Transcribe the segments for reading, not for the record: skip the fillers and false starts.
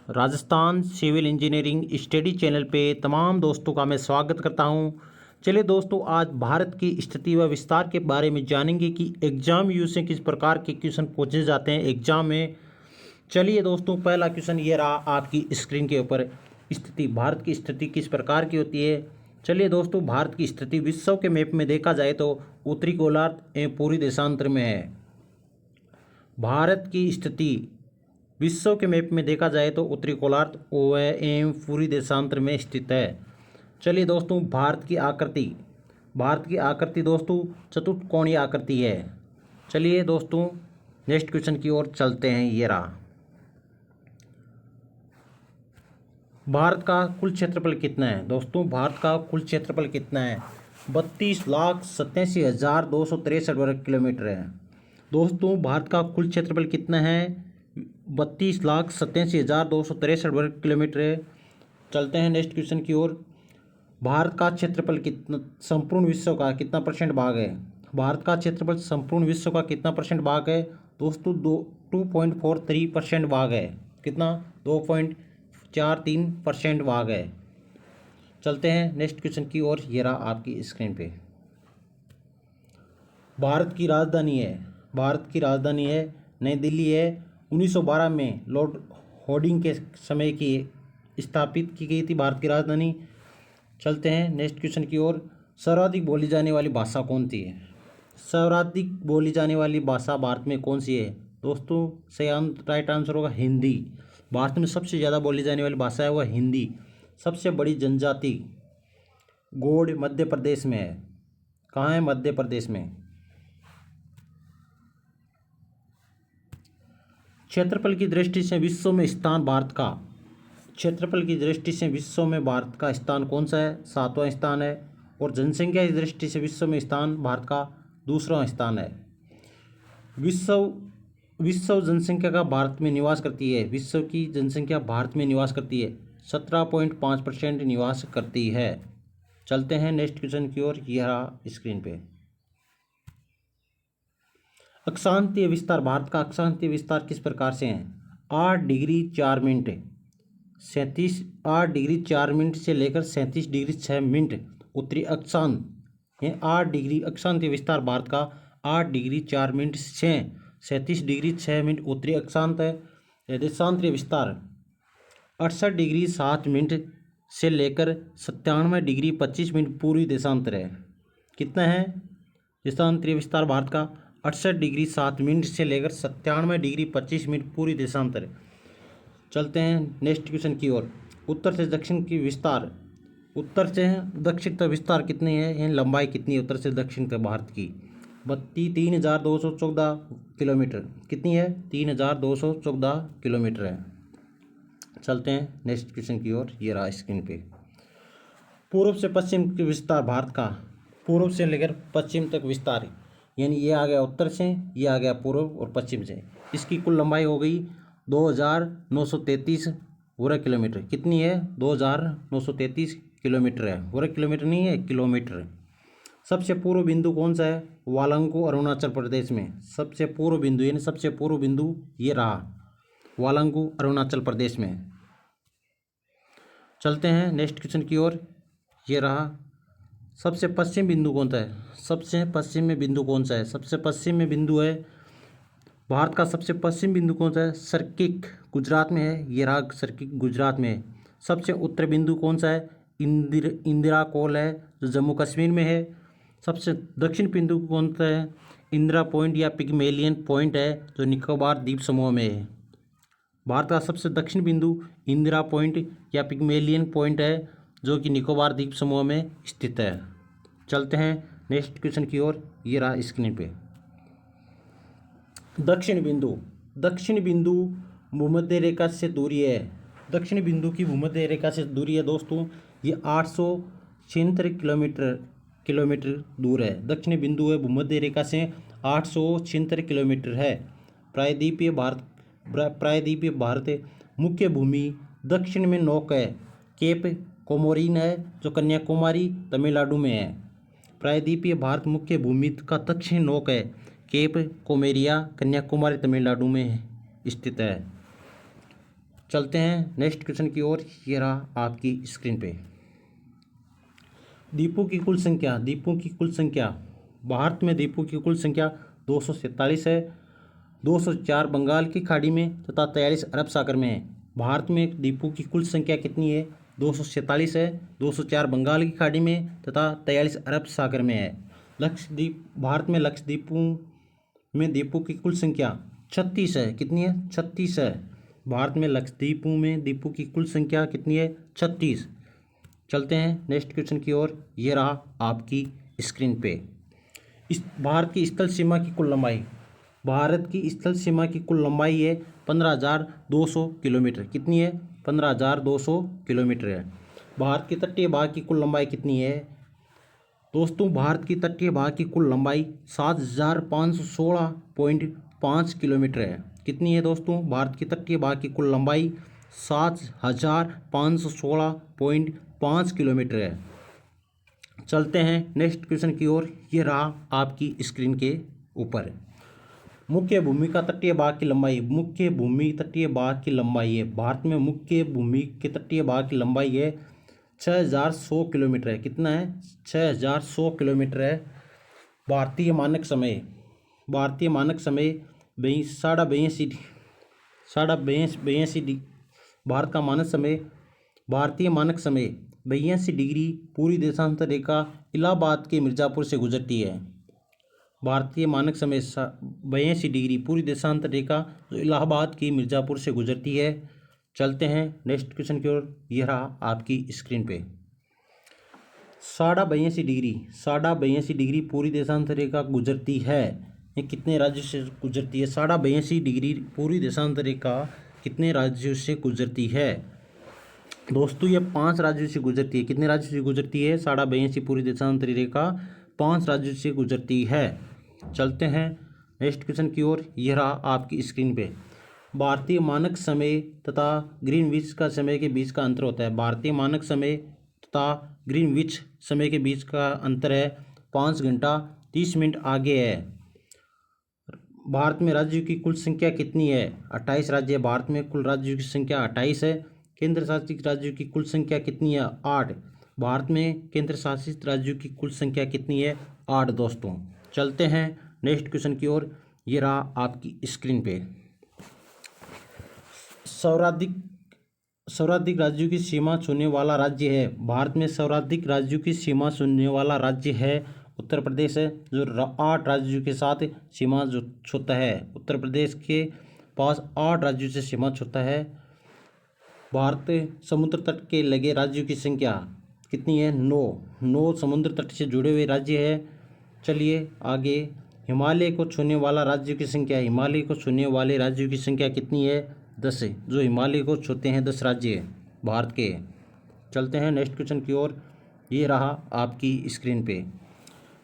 Rajasthan civil engineering study channel पे तमाम दोस्तों का मैं स्वागत करता हूं। चलिए दोस्तों, आज भारत की स्थिति व विस्तार के बारे में जानेंगे कि एग्जाम यू से किस प्रकार के क्वेश्चन पूछे जाते हैं एग्जाम में। चलिए दोस्तों, पहला क्वेश्चन ये रहा आपकी स्क्रीन के ऊपर। स्थिति, भारत की स्थिति किस प्रकार की होती है। चलिए दोस्तों, भारत की स्थिति विश्व के मैप में देखा जाए तो उत्तरी गोलार्ध एवं पूरी देशांतर में है। भारत की स्थिति विश्व के मैप में देखा जाए तो उत्तरी गोलार्ध एवं पूरी देशांतर में स्थित है। चलिए दोस्तों, भारत की आकृति दोस्तों चतुष्कोणीय आकृति है। चलिए दोस्तों, नेक्स्ट क्वेश्चन की ओर चलते हैं। ये रहा, भारत का कुल क्षेत्रफल कितना है। दोस्तों, भारत का कुल क्षेत्रफल कितना है? 32,87,263 वर्ग किलोमीटर है। दोस्तों, भारत का कुल क्षेत्रफल कितना है? 32,87,263 वर्ग किलोमीटर है। चलते हैं नेक्स्ट क्वेश्चन की ओर। भारत का क्षेत्रफल कितना संपूर्ण विश्व का कितना परसेंट भाग है? भारत का क्षेत्रफल संपूर्ण विश्व का कितना परसेंट भाग है? दोस्तों 2.43% भाग है। कितना? 2.43% भाग है। चलते हैं नेक्स्ट क्वेश्चन की ओर। ये रहा आपकी स्क्रीन पे। भारत की राजधानी है नई दिल्ली है। 1912 में लॉर्ड होर्डिंग के समय की स्थापित की गई थी भारत की राजधानी। चलते हैं नेक्स्ट क्वेश्चन की ओर। सर्वाधिक बोली जाने वाली भाषा कौन सी है? सर्वाधिक बोली जाने वाली भाषा भारत में कौन सी है? दोस्तों, सही राइट आंसर होगा हिंदी। भारत में सबसे ज़्यादा बोली जाने वाली भाषा है वह हिंदी। सबसे बड़ी जनजाति गौड़ मध्य प्रदेश में है। कहाँ है? मध्य प्रदेश में। क्षेत्रफल की दृष्टि से विश्व में स्थान भारत का स्थान कौन सा है? 7वां स्थान है। और जनसंख्या की दृष्टि से विश्व में स्थान भारत का दूसरा स्थान है। विश्व जनसंख्या का भारत में निवास करती है। विश्व की जनसंख्या भारत में निवास करती है 17.5% निवास करती है। चलते हैं नेक्स्ट क्वेश्चन की ओर। यह स्क्रीन पे। अक्षांशीय विस्तार, भारत का अक्षांशीय विस्तार किस प्रकार से है? 8 डिग्री 4 मिनट 8 डिग्री 4 मिनट से लेकर 37 डिग्री 6 मिनट उत्तरी अक्षांश। 8 डिग्री अक्षांशीय विस्तार भारत का 8 डिग्री 4 मिनट से 37 डिग्री 6 मिनट उत्तरी अक्षांश है। देशांतरीय विस्तार 68 डिग्री 7 मिनट से लेकर 97 डिग्री 25 मिनट पूर्वी देशांतर है। कितना है देशांतरीय विस्तार भारत का? 68 डिग्री 7 मिनट से लेकर 97 डिग्री 25 मिनट पूरी देशांतर। चलते हैं नेक्स्ट क्वेश्चन की ओर। उत्तर से दक्षिण की विस्तार, उत्तर से दक्षिण तक विस्तार कितनी है? यानी लंबाई कितनी है उत्तर से दक्षिण तक भारत की? 3,214 किलोमीटर। कितनी है? 3,214 किलोमीटर है। चलते हैं नेक्स्ट क्वेश्चन की ओर। ये रहा स्क्रीन पे। पूर्व से पश्चिम की विस्तार भारत का, पूर्व से लेकर पश्चिम तक विस्तार, यानी ये आ गया उत्तर से, ये आ गया पूर्व और पश्चिम से। इसकी कुल लंबाई हो गई 2,933 वर्ग किलोमीटर। कितनी है? 2,933 किलोमीटर है। वर्ग किलोमीटर नहीं है, किलोमीटर। सबसे पूर्व बिंदु कौन सा है? वालंगू, अरुणाचल प्रदेश में। सबसे पूर्व बिंदु यानी सबसे पूर्व बिंदु ये रहा, वालंगू, अरुणाचल प्रदेश में। चलते हैं नेक्स्ट क्वेश्चन की ओर। ये रहा, सबसे पश्चिम बिंदु कौन सा है? सबसे पश्चिम में बिंदु कौन सा है? सबसे पश्चिम में बिंदु है भारत का सबसे पश्चिम बिंदु कौन सा है? सर्किक, गुजरात में है। ये रहा सर्किक, गुजरात में है। सबसे उत्तर बिंदु कौन सा है? इंदिरा कोल है, जो जम्मू कश्मीर में है। सबसे दक्षिण बिंदु कौन सा है? इंदिरा पॉइंट या पिग्मेलियन पॉइंट है, जो निकोबार द्वीप समूह में है। भारत का सबसे दक्षिण बिंदु इंदिरा पॉइंट या पिग्मेलियन पॉइंट है, जो कि निकोबार द्वीप समूह में स्थित है। चलते हैं नेक्स्ट क्वेश्चन की ओर। ये रहा स्क्रीन पे। दक्षिण बिंदु भूमध्य रेखा से दूरी है। दक्षिण बिंदु की भूमध्य रेखा से दूरी है दोस्तों, ये 876 किलोमीटर दूर है। दक्षिण बिंदु है भूमध्य रेखा से 876 किलोमीटर है। प्रायद्वीपीय भारत मुख्य भूमि दक्षिण में नोक है। केप कोमोरिन है, जो कन्याकुमारी तमिलनाडु में है। प्रायद्वीपीय भारत मुख्य भूमि का दक्षिण नोक है। केप कोमेरिया कन्याकुमारी तमिलनाडु में स्थित है। चलते हैं नेक्स्ट क्वेश्चन की ओर। ये रहा आपकी स्क्रीन पे। द्वीपों की कुल संख्या, द्वीपों की कुल संख्या। भारत में द्वीपों की कुल संख्या 247 है। 204 बंगाल की खाड़ी में तथा 43 अरब सागर में है। भारत में द्वीपों की कुल संख्या कितनी है? 247 है, 204 बंगाल की खाड़ी में तथा 43 अरब सागर में है। लक्षद्वीप, भारत में लक्षद्वीपों में द्वीपों की कुल संख्या 36 है। कितनी है? 36 है। भारत में लक्षद्वीपों में द्वीपों की कुल संख्या कितनी है? 36। चलते हैं नेक्स्ट क्वेश्चन की ओर। ये रहा आपकी स्क्रीन पे। इस भारत की स्थल सीमा की कुल लंबाई, भारत की स्थल सीमा की कुल लंबाई है 15,200 किलोमीटर। कितनी है? 15,200 किलोमीटर है। भारत की तटीय भाग की कुल लंबाई कितनी है? दोस्तों, भारत की तटीय भाग की कुल लंबाई 7,516.5 किलोमीटर है। कितनी है दोस्तों? भारत की तटीय भाग की कुल लंबाई 7,516.5 किलोमीटर है। चलते हैं नेक्स्ट क्वेश्चन की ओर। ये रहा आपकी स्क्रीन के ऊपर। मुख्य भूमि का तटीय भाग की लंबाई, मुख्य भूमि तटीय भाग की लंबाई है, भारत में मुख्य भूमि के तटीय भाग की लंबाई है 6,100 किलोमीटर है। कितना है? 6,100 किलोमीटर है। भारतीय मानक समय, भारतीय मानक समय 82 भारत का मानक समय, भारतीय मानक समय 82 डिग्री पूरी देशांतर रेखा इलाहाबाद के मिर्ज़ापुर से गुजरती है। भारतीय मानक समय 82 डिग्री पूरी देशांतर रेखा जो इलाहाबाद की मिर्ज़ापुर से गुजरती है। चलते हैं नेक्स्ट क्वेश्चन की ओर। यह रहा आपकी स्क्रीन पे। 82 डिग्री पूरी देशांतर रेखा गुजरती है। ये कितने राज्यों से गुजरती है? 82 डिग्री पूरी देशांतर रेखा कितने राज्यों से गुजरती है? दोस्तों, ये 5 राज्यों से गुजरती है। कितने राज्यों से गुजरती है? 82 पूरी देशांतर रेखा 5 राज्यों से गुजरती है। चलते हैं नेक्स्ट क्वेश्चन की ओर। यह रहा आपकी स्क्रीन पे। भारतीय मानक समय तथा ग्रीनविच का समय के बीच का अंतर होता है। भारतीय मानक समय तथा ग्रीनविच समय के बीच का अंतर है 5 घंटा 30 मिनट आगे है। भारत में राज्यों की कुल संख्या कितनी है? 28 राज्य है। भारत में कुल राज्यों की संख्या 28 है। केंद्र शासित राज्यों की कुल संख्या कितनी है? 8। भारत में केंद्र शासित राज्यों की कुल संख्या कितनी है? 8 दोस्तों। चलते हैं नेक्स्ट क्वेश्चन की ओर। ये रहा आपकी स्क्रीन पे। सर्वाधिक राज्यों की सीमा छूने वाला राज्य है। भारत में सर्वाधिक राज्यों की सीमा छूने वाला राज्य है उत्तर प्रदेश है, जो 8 राज्यों के साथ सीमा जो छूता है। उत्तर प्रदेश के पास 8 राज्यों से सीमा छूता है। भारत समुद्र तट के लगे राज्यों की संख्या कितनी है? 9 समुद्र तट से जुड़े हुए राज्य है। चलिए आगे। हिमालय को छूने वाला राज्यों की संख्या, हिमालय को छूने वाले राज्यों की संख्या कितनी है? 10 है। जो हिमालय को छूते हैं 10 राज्य है भारत के। चलते हैं नेक्स्ट क्वेश्चन की ओर। ये रहा आपकी स्क्रीन पे।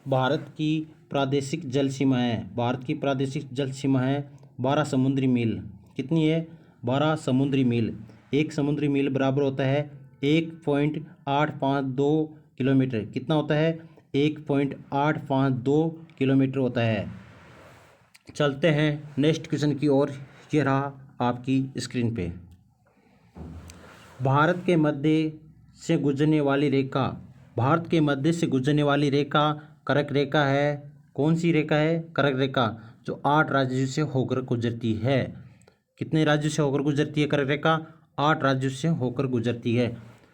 भारत की प्रादेशिक जल सीमा है, भारत की प्रादेशिक जल सीमा है 12 समुद्री मील। कितनी है? 12 समुद्री मील। एक समुद्री मील बराबर होता है 1.852 किलोमीटर। कितना होता है? 1.852 किलोमीटर होता है। चलते हैं नेक्स्ट क्वेश्चन की ओर। ये रहा आपकी स्क्रीन पे। भारत के मध्य से गुजरने वाली रेखा, भारत के मध्य से गुजरने वाली रेखा कर्क रेखा है। कौन सी रेखा है? कर्क रेखा, जो 8 राज्यों से होकर गुजरती है। कितने राज्यों से होकर गुजरती है कर्क रेखा? 8 राज्यों से होकर गुजरती है।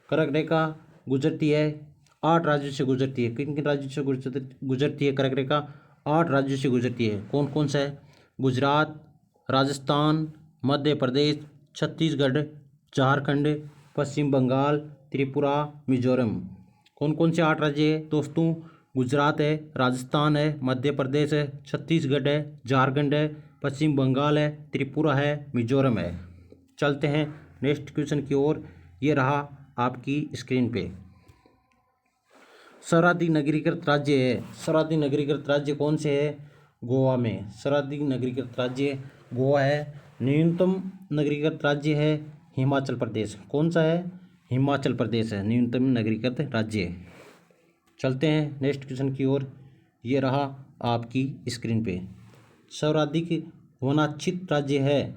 कर्क रेखा गुजरती है 8 राज्यों से गुजरती है। किन किन राज्यों से गुजरती है कर्क रेखा? 8 राज्यों से गुजरती है। कौन कौन सा है? गुजरात, राजस्थान, मध्य प्रदेश, छत्तीसगढ़, झारखंड, पश्चिम बंगाल, त्रिपुरा, मिजोरम। कौन कौन से 8 राज्य है दोस्तों? गुजरात है, राजस्थान है, मध्य प्रदेश है, छत्तीसगढ़ है, झारखंड है, पश्चिम बंगाल है, त्रिपुरा है, मिजोरम है। चलते हैं नेक्स्ट क्वेश्चन की ओर। ये रहा आपकी स्क्रीन पे। सर्वाधिक नगरीकृत राज्य है, सर्वाधिक नगरीकृत राज्य कौन से है? गोवा में सर्वाधिक नगरीकृत राज्य गोवा है। न्यूनतम नगरीकृत राज्य है हिमाचल प्रदेश। कौन सा है? हिमाचल प्रदेश है न्यूनतम नगरीकृत राज्य। चलते हैं नेक्स्ट क्वेश्चन की ओर। ये रहा आपकी स्क्रीन पे। सर्वाधिक वनाच्छित राज्य है,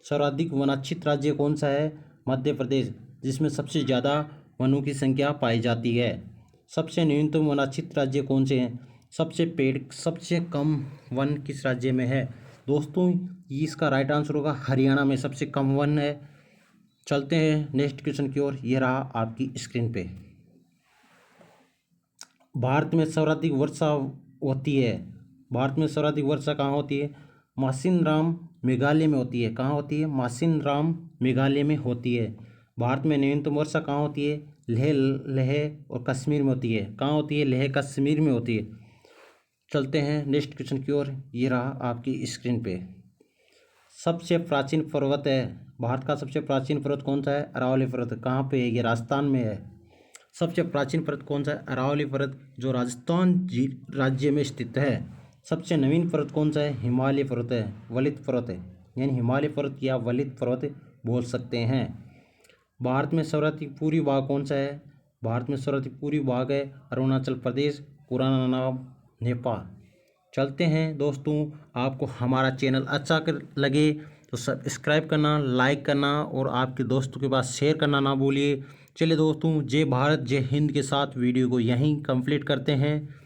सर्वाधिक वनाच्छित राज्य कौन सा है? मध्य प्रदेश, जिसमें सबसे ज़्यादा वनों की संख्या पाई जाती है। सबसे न्यूनतम वनाच्छित राज्य कौन से हैं? सबसे कम वन किस राज्य में है? दोस्तों इसका राइट आंसर होगा हरियाणा में सबसे कम वन है। चलते हैं नेक्स्ट क्वेश्चन की ओर। ये रहा आपकी स्क्रीन पे। भारत में सर्वाधिक वर्षा होती है। भारत में सर्वाधिक वर्षा कहाँ होती है? मासिनराम मेघालय में होती है। कहाँ होती है? मासिनराम मेघालय में होती है। भारत में न्यूनतम वर्षा कहाँ होती है? लेह और कश्मीर में होती है। कहाँ होती है? लेह कश्मीर में होती है। चलते हैं नेक्स्ट क्वेश्चन की ओर। ये रहा आपकी स्क्रीन पे। सबसे प्राचीन पर्वत है। भारत का सबसे प्राचीन पर्वत कौन सा है? अरावली पर्वत। कहाँ पे है? ये राजस्थान में है। सबसे प्राचीन पर्वत कौन सा है? अरावली पर्वत, जो राजस्थान राज्य में स्थित है। सबसे नवीन पर्वत कौन सा है? हिमालय पर्वत है, वलित पर्वत है, यानी हिमालय पर्वत या वलित पर्वत बोल सकते हैं। भारत में सर्वाधिक पूर्वी भाग कौन सा है? भारत में सर्वाधिक पूर्वी भाग है अरुणाचल प्रदेश, पुराना नाम नेपाल। चलते हैं दोस्तों, आपको हमारा चैनल अच्छा लगे तो सब्सक्राइब करना, लाइक करना और आपके दोस्तों के पास शेयर करना ना भूलिए। चलिए दोस्तों, जय भारत जय हिंद के साथ वीडियो को यहीं कंप्लीट करते हैं।